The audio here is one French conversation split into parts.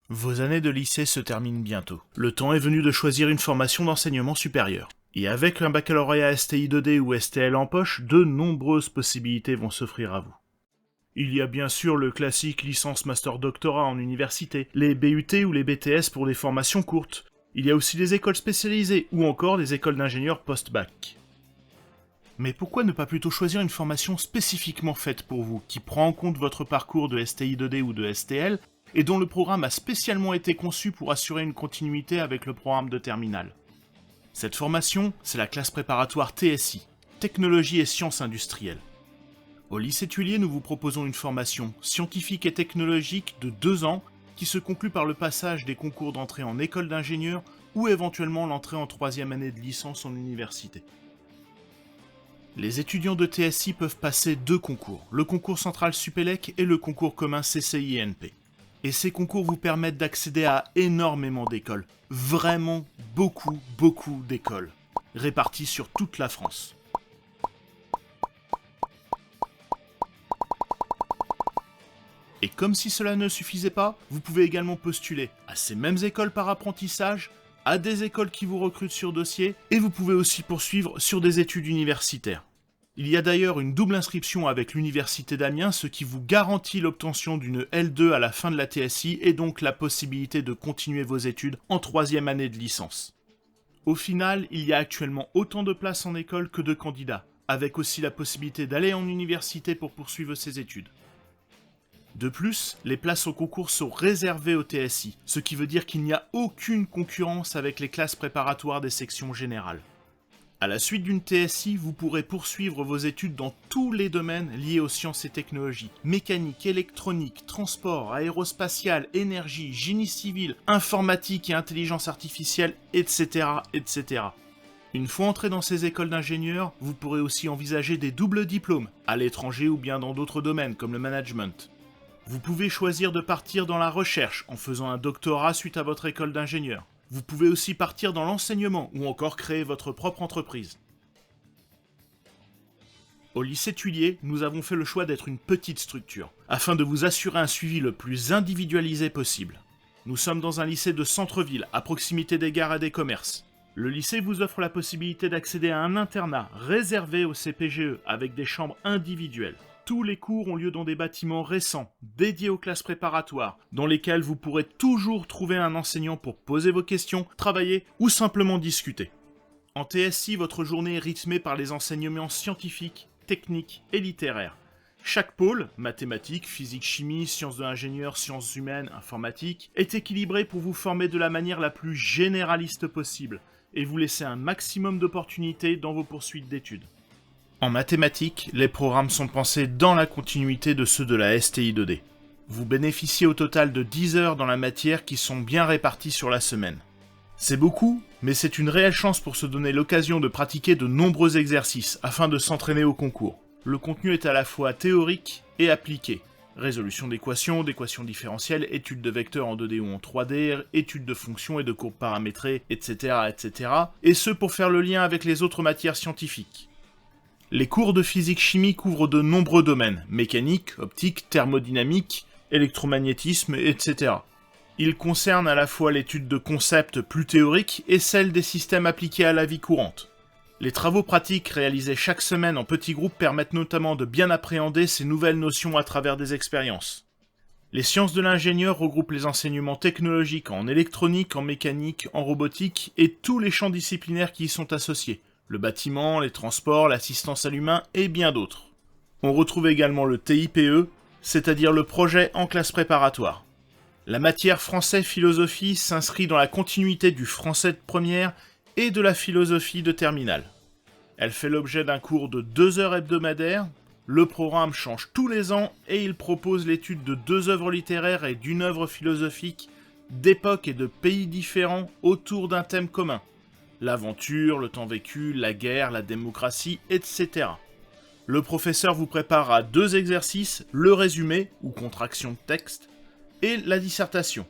Vos années de lycée se terminent bientôt. Le temps est venu de choisir une formation d'enseignement supérieur. Et avec un baccalauréat STI 2D ou STL en poche, de nombreuses possibilités vont s'offrir à vous. Il y a bien sûr le classique licence master doctorat en université, les BUT ou les BTS pour des formations courtes. Il y a aussi des écoles spécialisées ou encore des écoles d'ingénieurs post-bac. Mais pourquoi ne pas plutôt choisir une formation spécifiquement faite pour vous, qui prend en compte votre parcours de STI 2D ou de STL, et dont le programme a spécialement été conçu pour assurer une continuité avec le programme de terminale. Cette formation, c'est la classe préparatoire TSI, Technologie et Sciences Industrielles. Au lycée Tuilier, nous vous proposons une formation scientifique et technologique de 2 ans qui se conclut par le passage des concours d'entrée en école d'ingénieur ou éventuellement l'entrée en 3e année de licence en université. Les étudiants de TSI peuvent passer 2 concours, le concours central Supélec et le concours commun CCI-NP. Et ces concours vous permettent d'accéder à énormément d'écoles, vraiment beaucoup d'écoles, réparties sur toute la France. Et comme si cela ne suffisait pas, vous pouvez également postuler à ces mêmes écoles par apprentissage, à des écoles qui vous recrutent sur dossier, et vous pouvez aussi poursuivre sur des études universitaires. Il y a d'ailleurs une double inscription avec l'université d'Amiens, ce qui vous garantit l'obtention d'une L2 à la fin de la TSI et donc la possibilité de continuer vos études en 3e année de licence. Au final, il y a actuellement autant de places en école que de candidats, avec aussi la possibilité d'aller en université pour poursuivre ses études. De plus, les places au concours sont réservées au TSI, ce qui veut dire qu'il n'y a aucune concurrence avec les classes préparatoires des sections générales. À la suite d'une TSI, vous pourrez poursuivre vos études dans tous les domaines liés aux sciences et technologies. Mécanique, électronique, transport, aérospatial, énergie, génie civil, informatique et intelligence artificielle, etc., etc. Une fois entré dans ces écoles d'ingénieurs, vous pourrez aussi envisager des doubles diplômes, à l'étranger ou bien dans d'autres domaines comme le management. Vous pouvez choisir de partir dans la recherche en faisant un doctorat suite à votre école d'ingénieur. Vous pouvez aussi partir dans l'enseignement ou encore créer votre propre entreprise. Au lycée Tuilier, nous avons fait le choix d'être une petite structure, afin de vous assurer un suivi le plus individualisé possible. Nous sommes dans un lycée de centre-ville, à proximité des gares et des commerces. Le lycée vous offre la possibilité d'accéder à un internat réservé au CPGE avec des chambres individuelles. Tous les cours ont lieu dans des bâtiments récents, dédiés aux classes préparatoires, dans lesquels vous pourrez toujours trouver un enseignant pour poser vos questions, travailler ou simplement discuter. En TSI, votre journée est rythmée par les enseignements scientifiques, techniques et littéraires. Chaque pôle, mathématiques, physique, chimie, sciences de l'ingénieur, sciences humaines, informatique, est équilibré pour vous former de la manière la plus généraliste possible et vous laisser un maximum d'opportunités dans vos poursuites d'études. En mathématiques, les programmes sont pensés dans la continuité de ceux de la STI 2D. Vous bénéficiez au total de 10 heures dans la matière qui sont bien réparties sur la semaine. C'est beaucoup, mais c'est une réelle chance pour se donner l'occasion de pratiquer de nombreux exercices afin de s'entraîner au concours. Le contenu est à la fois théorique et appliqué. Résolution d'équations, d'équations différentielles, études de vecteurs en 2D ou en 3D, études de fonctions et de courbes paramétrées, etc., etc. Et ce pour faire le lien avec les autres matières scientifiques. Les cours de physique-chimie couvrent de nombreux domaines, mécanique, optique, thermodynamique, électromagnétisme, etc. Ils concernent à la fois l'étude de concepts plus théoriques et celle des systèmes appliqués à la vie courante. Les travaux pratiques réalisés chaque semaine en petits groupes permettent notamment de bien appréhender ces nouvelles notions à travers des expériences. Les sciences de l'ingénieur regroupent les enseignements technologiques en électronique, en mécanique, en robotique et tous les champs disciplinaires qui y sont associés. Le bâtiment, les transports, l'assistance à l'humain et bien d'autres. On retrouve également le TIPE, c'est-à-dire le projet en classe préparatoire. La matière français-philosophie s'inscrit dans la continuité du français de première et de la philosophie de terminale. Elle fait l'objet d'un cours de 2 heures hebdomadaires. Le programme change tous les ans et il propose l'étude de 2 œuvres littéraires et d'une œuvre philosophique d'époques et de pays différents autour d'un thème commun. L'aventure, le temps vécu, la guerre, la démocratie, etc. Le professeur vous prépare à 2 exercices, le résumé, ou contraction de texte, et la dissertation.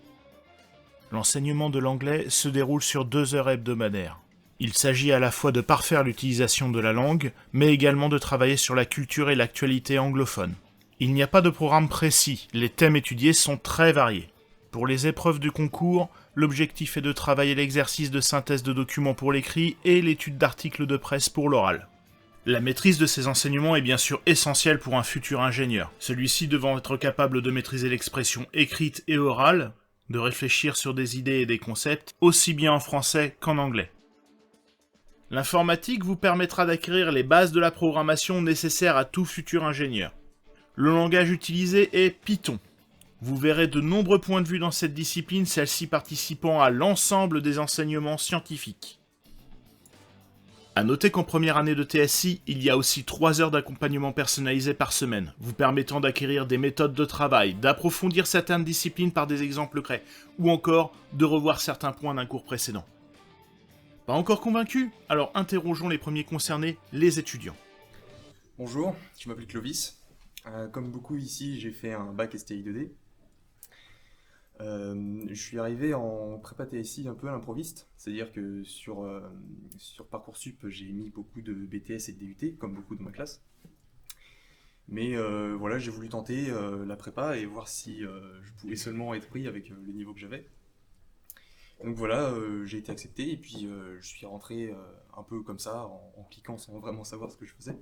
L'enseignement de l'anglais se déroule sur 2 heures hebdomadaires. Il s'agit à la fois de parfaire l'utilisation de la langue, mais également de travailler sur la culture et l'actualité anglophone. Il n'y a pas de programme précis, les thèmes étudiés sont très variés. Pour les épreuves du concours, l'objectif est de travailler l'exercice de synthèse de documents pour l'écrit et l'étude d'articles de presse pour l'oral. La maîtrise de ces enseignements est bien sûr essentielle pour un futur ingénieur, celui-ci devant être capable de maîtriser l'expression écrite et orale, de réfléchir sur des idées et des concepts, aussi bien en français qu'en anglais. L'informatique vous permettra d'acquérir les bases de la programmation nécessaires à tout futur ingénieur. Le langage utilisé est Python. Vous verrez de nombreux points de vue dans cette discipline, celle-ci participant à l'ensemble des enseignements scientifiques. A noter qu'en première année de TSI, il y a aussi 3 heures d'accompagnement personnalisé par semaine, vous permettant d'acquérir des méthodes de travail, d'approfondir certaines disciplines par des exemples concrets, ou encore de revoir certains points d'un cours précédent. Pas encore convaincu? Alors interrogeons les premiers concernés, les étudiants. Bonjour, je m'appelle Clovis. Comme beaucoup ici, j'ai fait un bac STI 2D. Je suis arrivé en prépa TSI un peu à l'improviste, c'est-à-dire que sur Parcoursup, j'ai mis beaucoup de BTS et de DUT, comme beaucoup de ma classe. Mais voilà, j'ai voulu tenter la prépa et voir si je pouvais seulement être pris avec le niveau que j'avais. Donc voilà, j'ai été accepté et puis je suis rentré un peu comme ça, en cliquant sans vraiment savoir ce que je faisais.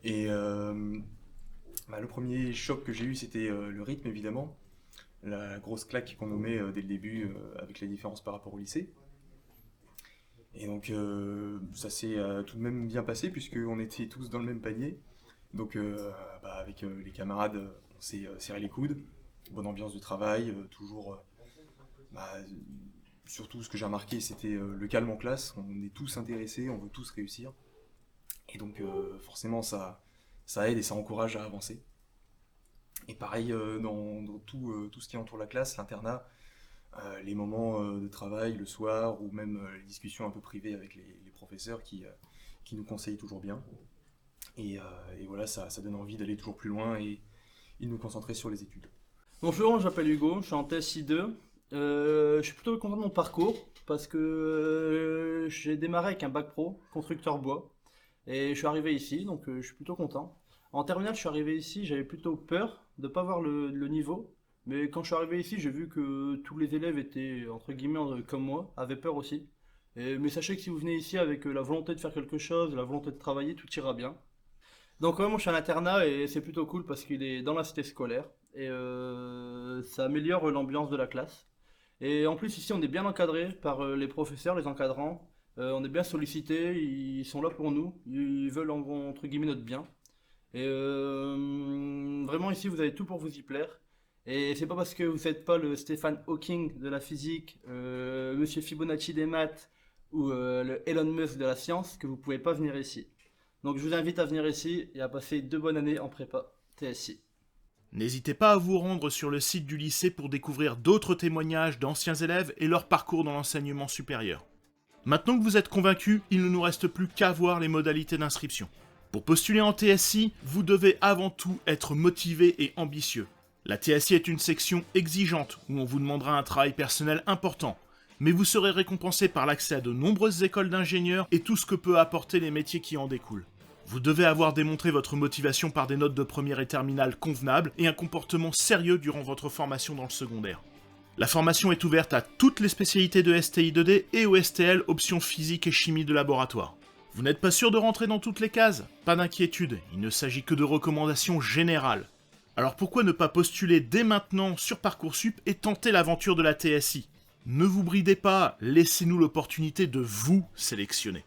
Et le premier choc que j'ai eu, c'était le rythme évidemment. La grosse claque qu'on nous met dès le début avec les différences par rapport au lycée. Et donc ça s'est tout de même bien passé puisqu'on était tous dans le même panier. Donc avec les camarades, on s'est serré les coudes. Bonne ambiance de travail, toujours... surtout ce que j'ai remarqué, c'était le calme en classe. On est tous intéressés, on veut tous réussir. Et donc forcément ça aide et ça encourage à avancer. Et pareil dans tout ce qui entoure la classe, l'internat, les moments de travail le soir ou même les discussions un peu privées avec les professeurs qui nous conseillent toujours bien. Et voilà, ça donne envie d'aller toujours plus loin et de nous concentrer sur les études. Bonjour, je m'appelle Hugo, je suis en TSI 2. Je suis plutôt content de mon parcours parce que j'ai démarré avec un bac pro, constructeur bois. Et je suis arrivé ici, donc je suis plutôt content. En terminale, je suis arrivé ici, j'avais plutôt peur de ne pas voir le niveau. Mais quand je suis arrivé ici, j'ai vu que tous les élèves étaient, entre guillemets, comme moi, avaient peur aussi. Mais sachez que si vous venez ici avec la volonté de faire quelque chose, la volonté de travailler, tout ira bien. Donc moi je suis en internat et c'est plutôt cool parce qu'il est dans la cité scolaire. Et ça améliore l'ambiance de la classe. Et en plus ici on est bien encadré par les professeurs, les encadrants. On est bien sollicités, ils sont là pour nous, ils veulent entre guillemets notre bien. Et vraiment ici vous avez tout pour vous y plaire. Et c'est pas parce que vous n'êtes pas le Stephen Hawking de la physique, Monsieur Fibonacci des maths ou le Elon Musk de la science que vous pouvez pas venir ici. Donc je vous invite à venir ici et à passer 2 bonnes années en prépa TSI. N'hésitez pas à vous rendre sur le site du lycée pour découvrir d'autres témoignages d'anciens élèves et leur parcours dans l'enseignement supérieur. Maintenant que vous êtes convaincus, il ne nous reste plus qu'à voir les modalités d'inscription. Pour postuler en TSI, vous devez avant tout être motivé et ambitieux. La TSI est une section exigeante où on vous demandera un travail personnel important, mais vous serez récompensé par l'accès à de nombreuses écoles d'ingénieurs et tout ce que peut apporter les métiers qui en découlent. Vous devez avoir démontré votre motivation par des notes de première et terminale convenables et un comportement sérieux durant votre formation dans le secondaire. La formation est ouverte à toutes les spécialités de STI 2D et au STL, options physique et chimie de laboratoire. Vous n'êtes pas sûr de rentrer dans toutes les cases? Pas d'inquiétude, il ne s'agit que de recommandations générales. Alors pourquoi ne pas postuler dès maintenant sur Parcoursup et tenter l'aventure de la TSI? Ne vous bridez pas, laissez-nous l'opportunité de vous sélectionner.